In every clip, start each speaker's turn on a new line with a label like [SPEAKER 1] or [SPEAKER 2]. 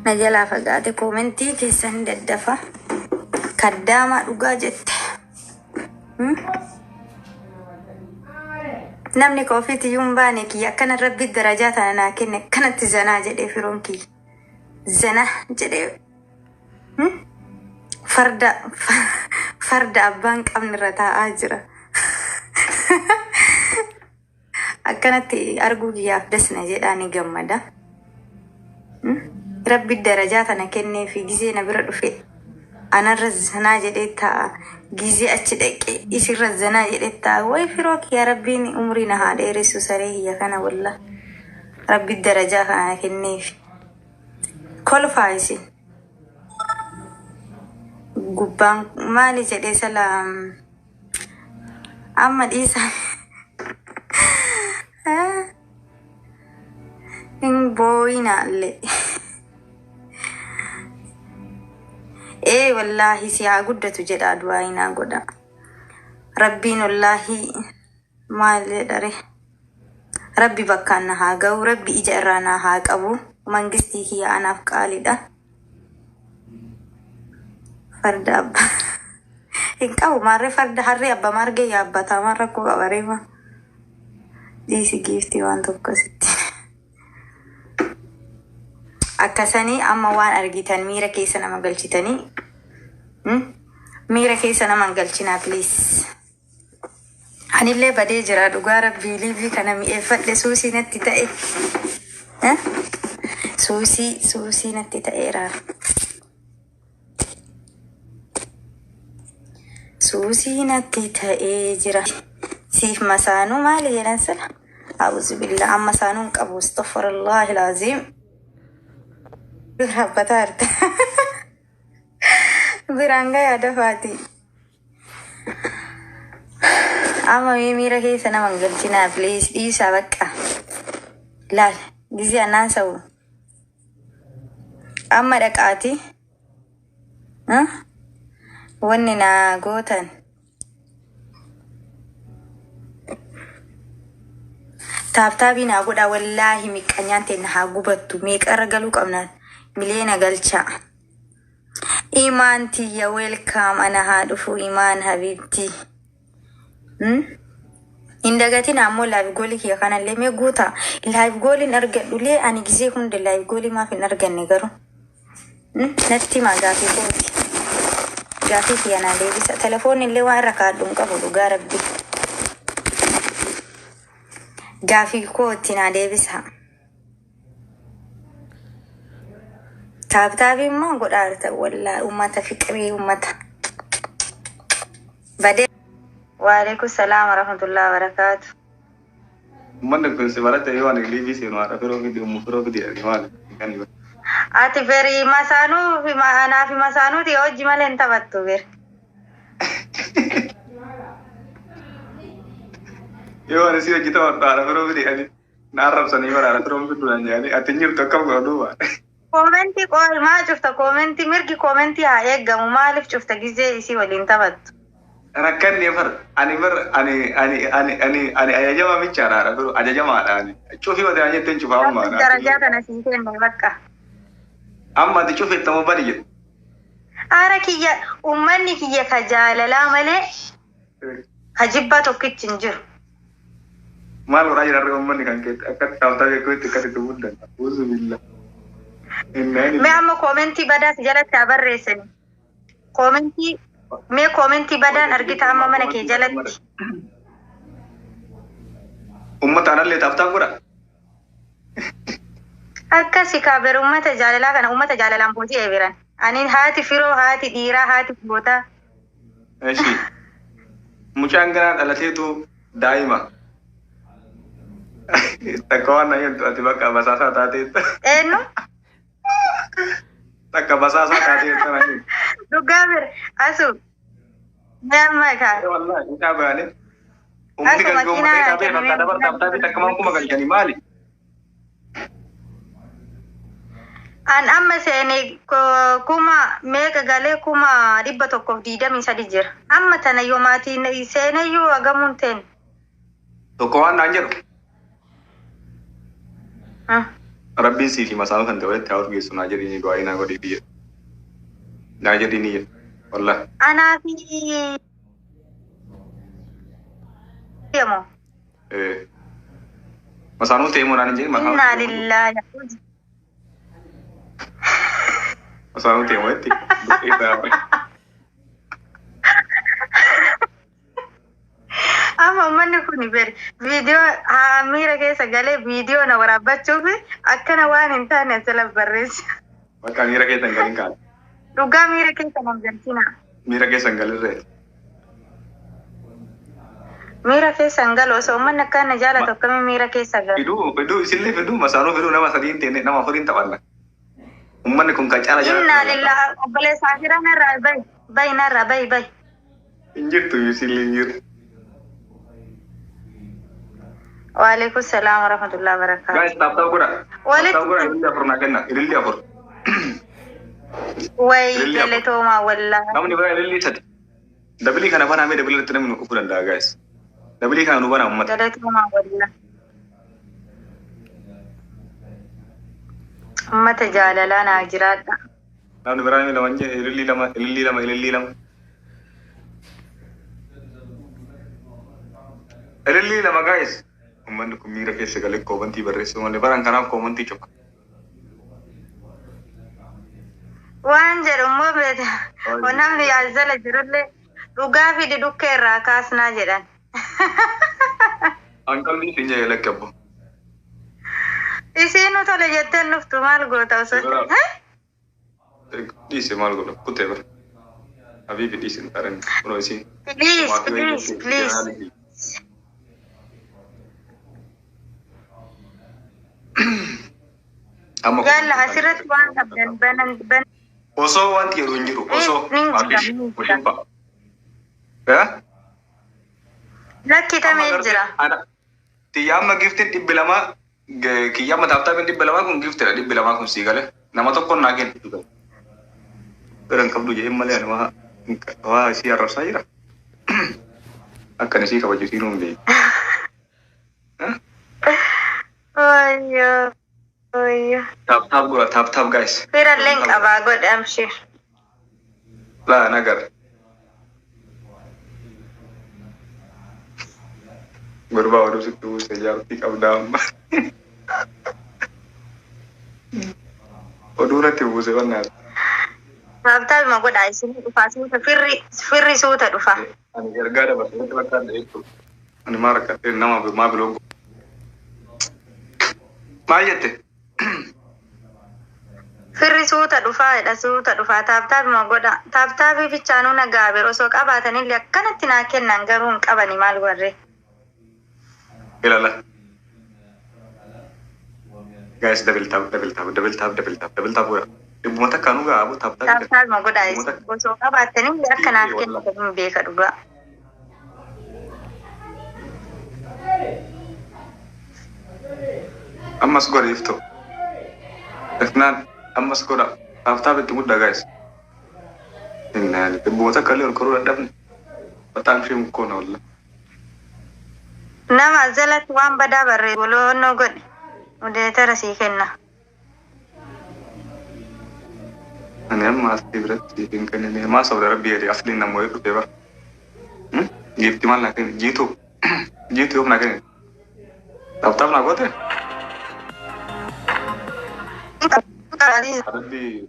[SPEAKER 1] نجلا فقاعد كومنتي في سند الدفا كدامة وقاجت نمني كوفيتي يوم بانك يا كان ربي الدرجات أنا كانت زنا جدي في رونكي زنا جدي فرد بانك أمن رتا أجرا كانت أرجو يا دسنا جداني جمدا ربي الدرجات أنا كني في جزينا برد في أنا رزنا جديتا جزي أشدك يصير رزنا جديتا وي فيروك يا ربي عمرنا هذا رسول سريه يا كان والله ربي الدرجات أنا كني في كل فايسي قبان مالي جدي سلام أما إيسا إن بوينا اللي إيه والله سيا قدة تجد أدوائنا قدا ربي والله ما لدره ربي بكانا هاقا وربي إجرانا هاق أبو ومن قستي هي أنا فقالي ده فرد أبا إنك أبو ماري فرد حري أبا مارجي يا أبا تاماركو أبريما ديسي جيفتي وان توقع ستي أكساني أما وان أرجيتان ميرا كيسانا مقلشتاني ميرا كيسانا مقلشنا بليس أنا اللي بدي جرا دوغارا بيلي كان ميفت لسوسي نتي تأي سوسي نتي تأيرا سوسي نتي تأي جرا سيف مسانو مالي ينسل أعوذ بالله أما سانو أبو استغفر الله العظيم بتارت برانغا يا دفاتي أما ميرا كي سنة منقلتنا بليس إيسا بكا لا جزي أنا سو أما ركعتي وننا قوتن تابتابي نقول والله مكانيان تنها قبضت ميك أرجلوك أمنا ملينا قلشة إيمانتي يا ويلكم أنا هادفو إيمان حبيبتي إن دقتي نعمل لايف قولك يا كان اللي ميقوتا اللايف قولي نرجع لي أنا جزيكم دل لايف قولي ما في نرجع نجارو نتي ما جاتي قوتي جاتي في أنا ليه بس تلفون اللي واركاد دون كفلو جاربي جافي قوتي نادي بسها تابتابي ما قد أرتا ولا أمتا فكري أمتا بدي وعليكم السلام ورحمة الله وبركاته
[SPEAKER 2] من كن سبارة يوان اللي بيسي نوارا فروق دي ومفروق دي يوان كان
[SPEAKER 1] أتي فري مسانو في ما أنا في مسانو دي أوجي مال أنت بتوبر
[SPEAKER 2] يوان سيدا جيتا وطارا فروق دي يعني نعرف سنيورا على فروق بدون يعني أتنجر تكم قدوبا
[SPEAKER 1] كومنتي قول ما شفت كومنتي مركي كومنتي هايك قاموا ما ألف شفت جزء إسي واللي أنت بت
[SPEAKER 2] ركن يفر أنا أجمع ميشارا فرو أجمع أنا شوفي وده أنا تنشوف أما
[SPEAKER 1] درجات أنا سنتين ببكة
[SPEAKER 2] أما تشوفي تمو بريء
[SPEAKER 1] أراكي يا أمني كي يكجال لا ملء هجيبته كتنجر
[SPEAKER 2] ما له راجل أرجع أمني كان كت أكاد تاوتاي كويت كات تقولن أعوذ بالله
[SPEAKER 1] ما أما كومنتي بدأ سجلة تعبر رسمي كومنتي ما كومنتي بدأ أرجع أما من كي جلت
[SPEAKER 2] أمة أنا اللي تفتح برا
[SPEAKER 1] أكاسي كابر أمة جاللا كان أمة جاللا بوتي إيران أني هاتي فيرو هاتي ديرا هاتي بوتا
[SPEAKER 2] ماشي مشانغران على تيتو دائما تكون نيجي تبقى بساسة تاتي
[SPEAKER 1] إنه
[SPEAKER 2] تكا بساسة تاتي تاني
[SPEAKER 1] دوغامر أسو ما كان
[SPEAKER 2] والله إنت أبغاني أمتي كان يوم ما تيجي تابي نتابع تابي تكمل كم كان يعني مالي
[SPEAKER 1] an amma sene ko kuma mega gale kuma ribbato ko dida min sadi jir amma tana yo mati na sene yo aga munten
[SPEAKER 2] to ko an anjir Rabbiin sii fi masaanuu kan ta'e walitti haa urgeessu naa jedhini du'aa inaa godhii biyya. Naa jedhini jedhu. Wallah.
[SPEAKER 1] Anaa fi deemu.
[SPEAKER 2] Masaanuu ta'e moo naan hin jedhin
[SPEAKER 1] Inna lillahi.
[SPEAKER 2] masaanuu ta'e moo itti.
[SPEAKER 1] Amma manni kun viidiyoo miira keessa galee viidiyoo na waraabbachuuf akkana waan hin taane asirra barreessa.
[SPEAKER 2] Bakka miira keessa hin galin kaale.
[SPEAKER 1] Dhugaa miira keessa nam galchina.
[SPEAKER 2] Miira keessa hin galirree.
[SPEAKER 1] Miira keessa hin galu osoo uummanni akkana jaalatu akkamiin miira keessa galu.
[SPEAKER 2] Fiduu isillee fiduu masaanuu fiduu nama sadii hin teenne nama afurii hin taphanna. Uummanni kun kan caala jaalatu.
[SPEAKER 1] Inna lillahi obboleessaa jira narraa bayi narraa bayi.
[SPEAKER 2] Hin jirtu isillee hin jirtu.
[SPEAKER 1] Waalaikum salam warahmatullahi wabarakatuh.
[SPEAKER 2] Guys, tap gura. Tap gura ini dapur nak kena. Ini dapur.
[SPEAKER 1] Wai, beli tu mah wallah.
[SPEAKER 2] Kamu ni berapa ini sad? Dabeli kan apa namanya dabeli itu namanya kupulan dah guys. Dabeli kan anu mana umat.
[SPEAKER 1] Beli tu mah wallah. Umat jalalan ajirat.
[SPEAKER 2] Kamu ni berapa ini lamanya? Ini lama. Ini lama guys. Uummanni kun miira keessa galee koomantii barreessu malee baran kanaaf koomantii cufa.
[SPEAKER 1] Waan jedhu immoo beeta. Namni yaazala jirullee dhugaa fi dhukkee irraa kaasnaa jedhan.
[SPEAKER 2] Anqalli isin jee lakkabbu.
[SPEAKER 1] Isiin tole jettee nuftu maal goota osoo.
[SPEAKER 2] Dhiise maal godha kutee bara. Habiibi dhiisin taran kunoo isiin.
[SPEAKER 1] Please. Yalla asirratti waan qabdan banan.
[SPEAKER 2] Osoo wanti yeroo hin jiru osoo maaliif ba.
[SPEAKER 1] Lakki tamee jira.
[SPEAKER 2] Tiyyamma giftin dhibbi lama kiyyamma taaftaa dhibbi lama kun giftira dhibbi lama kun sii gale nama tokkoon naa kennu. Biran qabdu jee malee nama waa isii arrabsaa jira. Akkan isii kabaju sii nuun beeku.
[SPEAKER 1] Oyyo.
[SPEAKER 2] Tap guys.
[SPEAKER 1] Fira link abaa godhamshi.
[SPEAKER 2] Laa nagar. Gurbaa oduu sitti buuse jaartii qabdaa amma. Oduu natti buuse wannaati.
[SPEAKER 1] Taaptaal ma godhaa isin dhufaa suuta firri suuta dhufa.
[SPEAKER 2] Ani ergaa dabarsee bakka adda jechuudha. Ani maa rakkatee nama maa biloogu. Maal jette?
[SPEAKER 1] Firri suuta dhufaa taaptaal ma godhaa. Taaptaabii fichaanuu nagaa biroo osoo qabaatanillee akkanatti naa kennan garuu hin qabani maal warree.
[SPEAKER 2] Ilala. Guys, double tap godha. Dhibbuma takka nu gaabu taaptaa.
[SPEAKER 1] Taaptaal ma godhaa osoo qabaatanillee akka naaf kennan hin beeka dhugaa.
[SPEAKER 2] Ammas godha ifto. Ifnaan ammas godha. Taaptaa itti guddaa guys. Innaan dhibbuma takka illee ol koruu dadhabne. Bataan fi mukkoona walla.
[SPEAKER 1] Nama jalatti waan badaa barreessu waloonnoo godhe mudeetara sii kenna.
[SPEAKER 2] Ani amma asii biratti hin kennine maa sabda rabbii jedhee asliin nama wayii dhufee bara. Giifti maal naa kenne jiituu yoo naa kenne. Taaptaaf naa goote. Rabbii.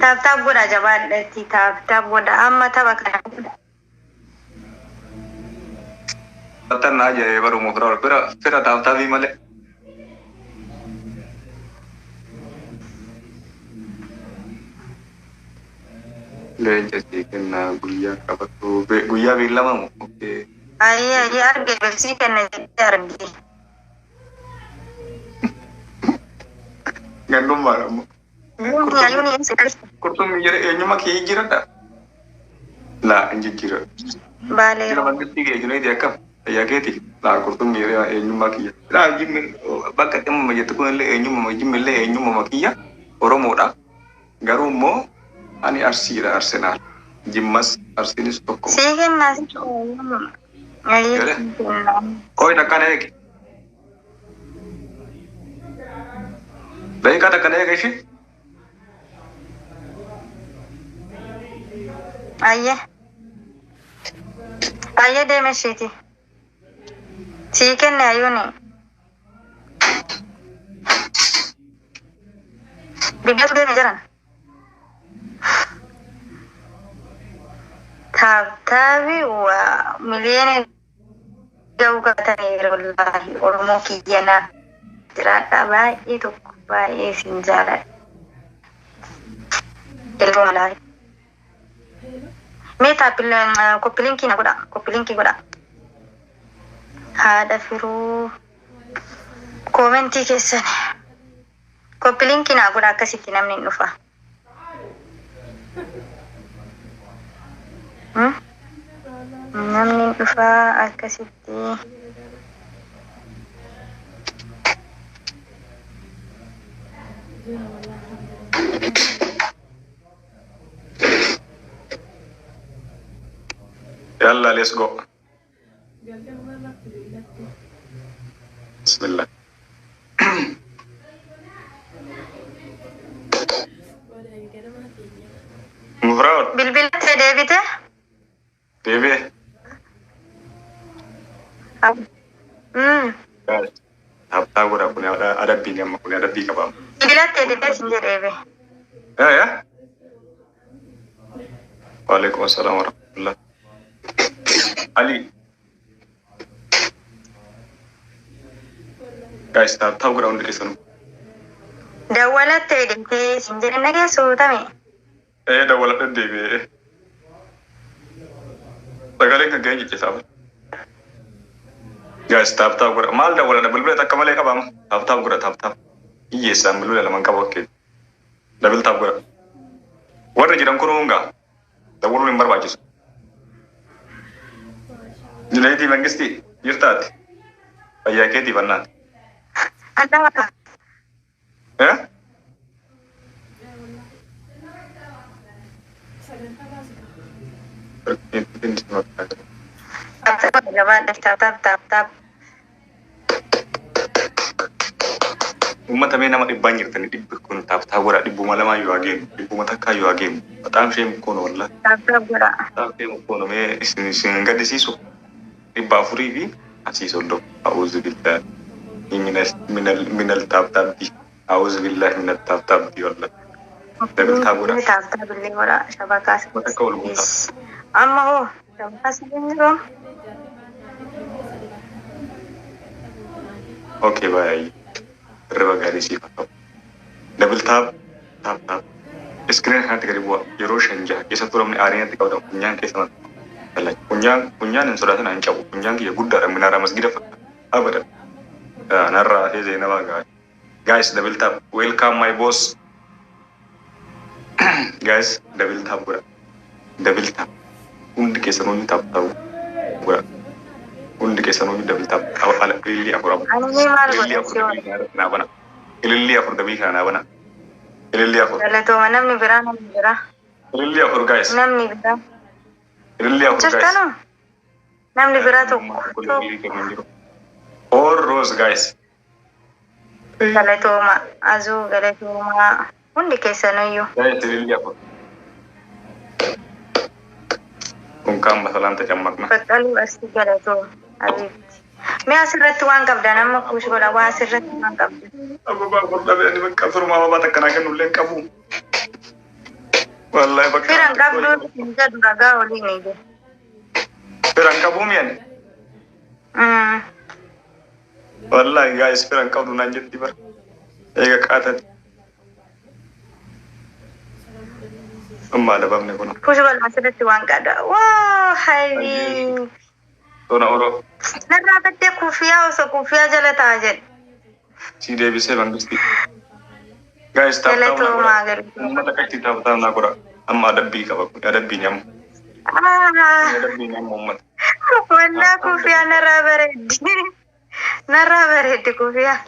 [SPEAKER 1] Taaptaaf godha jabaadhatti taaptaaf godha amma tapha kana godha.
[SPEAKER 2] Taaptaan naa jedhee baruu fira taaptaafii malee. Leenca sii kennaa guyyaa qabatu guyyaa beellama moo?
[SPEAKER 1] Ayyi arge beeksii kenna jettee arge.
[SPEAKER 2] Gandummaadha ammoo. Kurtummii jedhe eenyuma kee jijjiiradha. Laa hin jijjiiradhu.
[SPEAKER 1] Baalee.
[SPEAKER 2] Jira mangisti kee jireeti akkam fayyaa keeti. Laa kurtummii jedhe eenyummaa kiyya. Laa jimmi bakka dhimma jettu kunillee eenyummaa jimmi illee eenyummaa kiyya. Oromoodha. Garuu immoo ani Arsiidha Arsenaal. Jimmas Arsiinis tokkuma.
[SPEAKER 1] Siigen nas.
[SPEAKER 2] Gale. Koi takkana eegi. Beekaa takkana eega ishee.
[SPEAKER 1] Ayye deeme shiiti. Sii kenne ayyuuni. Biddatu deeme jiran. Taabtaabi waa miliyoona ga'uu qabataniiru wallaahi Oromoo kiyyanaa jiraadha baay'ee tokko baay'ee siin jaaladha. Ilmoo malaayi. Mee taappileen koppilinkii na godha koppilinkii godha. Haadha firuu koomentii keessan koppilinkii na godha akkasitti namni hin dhufa. Namni hin dhufa akkasitti.
[SPEAKER 2] Yalla, let's go. Bismillah. Mufraad.
[SPEAKER 1] Bilbilate deebite?
[SPEAKER 2] Deebi'e. Taaptaa godha kun adabbiin amma kun adabbii qabamu.
[SPEAKER 1] Bilbilate deebite sin jedheebe.
[SPEAKER 2] Ya. Waalaikum assalam warahmatullah. Ali. Guys, taaptaa godha hundi keessanuu.
[SPEAKER 1] Dawwalatte deebite sin jedhe nageessu tame.
[SPEAKER 2] Dawwaladhe deebi'e. Sagaleen kan ga'e jechisaaf. Guys, taaptaa godha. Maal dawwaladha bilbila takka malee qabama. Taaptaa godha taaptaa. Hiyyeessaan bilbila lamaan qaba okkee. Dabil taap godha. Warri jiran kun hungaa. Dawwaluun hin barbaachisu. Jileetii mangistii jirtaati. Fayyaa keetii bannaati.
[SPEAKER 1] Adda tap.
[SPEAKER 2] Ummata mee nama dhibbaan jirtanii dhibbi kun taaptaa godha dhibbuma lamaa yoo hageemu dhibbuma takkaa yoo hageemu baxaam ishee mukkoon walla.
[SPEAKER 1] Taaptaa godha.
[SPEAKER 2] Taaptee mukkoon mee isin gaddisiisu dhibba afurii fi asii soddom a'uuzu billahi minal taaptaabbi a'uuzu billahi minal taaptaabbi walla. Dabaltaa godha.
[SPEAKER 1] Taaptaa billee godha shabakaas.
[SPEAKER 2] Akka wal guutaa.
[SPEAKER 1] Amma hoo shabakaas billee jiroo.
[SPEAKER 2] Okay, bye. Riba gaarii siif haa ta'u. Dabaltaa taaptaa. Iskiriin kanatti gadi bu'a. Yeroo shan jaha keessattuu namni aariinatti qabatan funyaan keessa mata. Funyaan hin sodaatan hin cabu. Funyaan kiyya guddaadha minaara masgida fakkaata. Abadan. Narraa fi Zeenabaa gaarii. Guys, dabaltaa. Welcome my boss. Guys, dabaltaa godha. Dabaltaa. Hundi keessanuu taaptaa godha. Hundi keessanuu dabaltaa. Ilillii afur abu. Ilillii afur dabii kana naa bana. Ilillii afur.
[SPEAKER 1] Galatooma namni biraa namni biraa.
[SPEAKER 2] Ilillii afur guys.
[SPEAKER 1] Namni biraa.
[SPEAKER 2] Ilillii afur guys.
[SPEAKER 1] Jirtanu? Namni biraa tokko.
[SPEAKER 2] All rose guys.
[SPEAKER 1] Galatooma azuu galatooma hundi keessanuyyuu.
[SPEAKER 2] Guys ilillii afur. Kun kan masalaan tajaammakna.
[SPEAKER 1] Baqqaluu asii galatooma abiitti. Mee asirratti waan qabda nama kuush godha waa asirratti waan qabda.
[SPEAKER 2] Ababaa furdhabee ani bakka firmaa ababaa takkanaa kennullee hin qabu. Wallahi bakka.
[SPEAKER 1] Firan qabdu hin jedhu ragaa waliin ni jiru.
[SPEAKER 2] Firan qabuu miyani? Wallahi guys firan qabdu naan jetti bara. Eega qaatati. Amma dabamne kun.
[SPEAKER 1] Kuush godha asirratti waan qabda. Waa hayi.
[SPEAKER 2] Tona oro.
[SPEAKER 1] Narraa baddee kuufiyaa osoo kuufiyaa jala ta'a jedhe.
[SPEAKER 2] Si deebisee mangisti. Guys
[SPEAKER 1] Galatooma galatooma.
[SPEAKER 2] Ummata katti taaptaa naa godha. Amma adabbii qaba kun adabbii nyamu. Adabbii nyamu ummata.
[SPEAKER 1] Wallaa kuufiyaa narraa bareeddi. Narraa bareeddi kuufiyaa.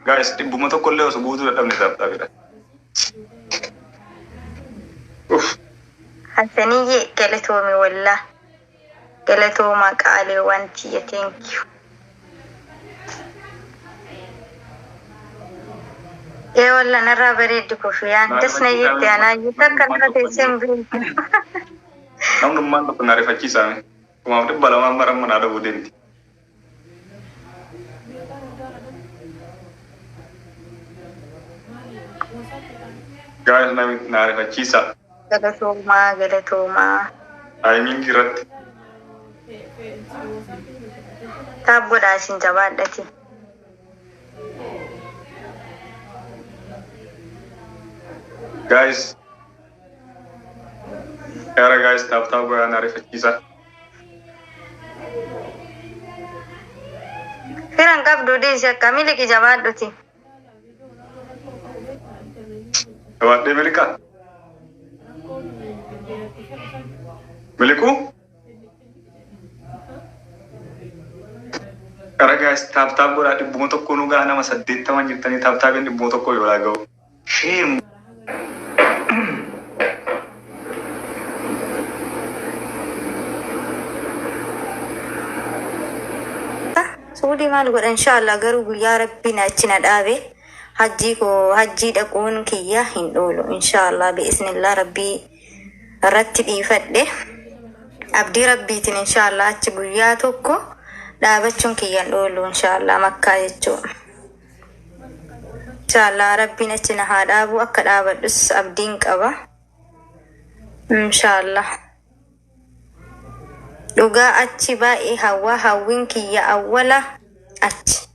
[SPEAKER 2] Guys dhibbuma tokkollee osoo guutuu dadhabne taaptaa fida. Uff.
[SPEAKER 1] حسنية قالتومي والله قالتوما قالي وانتي thank you. إيه والله نرى بريد كوفيان دسنا جيت أنا يتكلم في سمبل.
[SPEAKER 2] Nam man to na refa chisa. Kuma de bala ma maram na da wudenti. Guys na refa chisa.
[SPEAKER 1] قالتوما
[SPEAKER 2] Ay min girat.
[SPEAKER 1] تابو داسين جبادتي.
[SPEAKER 2] Guys. Era guys tap go na refa chisa.
[SPEAKER 1] Firan kabdu desi kamili ki jabadoti.
[SPEAKER 2] Wa de Amerika. Meliku? Era guys tap go di bungo tokko nu ga na masadde taman jirtani tap di bungo tokko yo la go. Shame.
[SPEAKER 1] سودي ما نقول إن شاء الله قرب يا ربي نأتينا دابي حجي دقون كيا هندولو إن شاء الله بإذن الله ربي رتب يفده أبدي ربي تن إن شاء الله أتبوياتوكو دابتشون كيا هندولو إن شاء الله مكة يجو إن شاء الله ربي نأتينا هذا أبو أكد أبدس أبدين كبا إن شاء الله Dhugaa achi baay'ee hawwiin kiyya awwala achi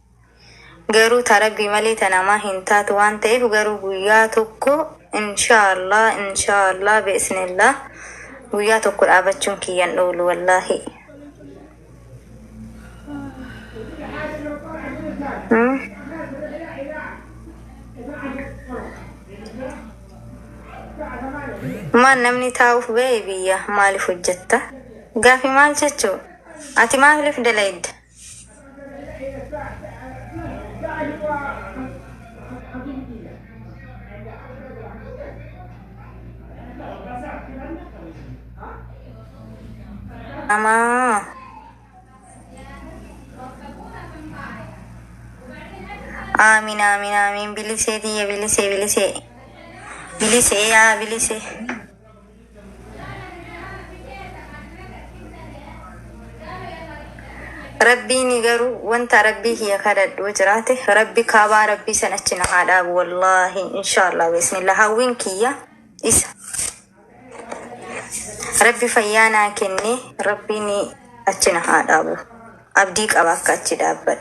[SPEAKER 1] garuu tarabbii malee tanamaa hin taatu waan ta'eef garuu guyyaa tokko inshaallah bi'isnillah guyyaa tokko dhaabachuun kiyyan dhoolu wallaahi. maan namni taa'uuf ba'e biyya maaliif hojjetta? Gaafi maal jechuun ati maaliif dalayda? Ama amin bilisee diye bilisee yaa bilisee. ربيني قرو وانت ربي هي خالد وجراته ربي كابا ربي سنتنا هذا والله إن شاء الله بإذن الله هاوين كيا إس ربي فيانا كني ربيني أتنا هذا أبديك أباك أتدابر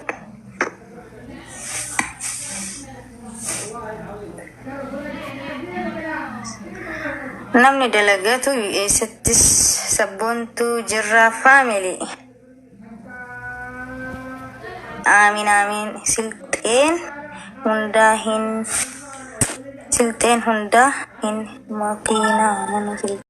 [SPEAKER 1] نمني دلقاتو يستس سبونتو جرا فاميلي Amin silteen hunda hin matina mana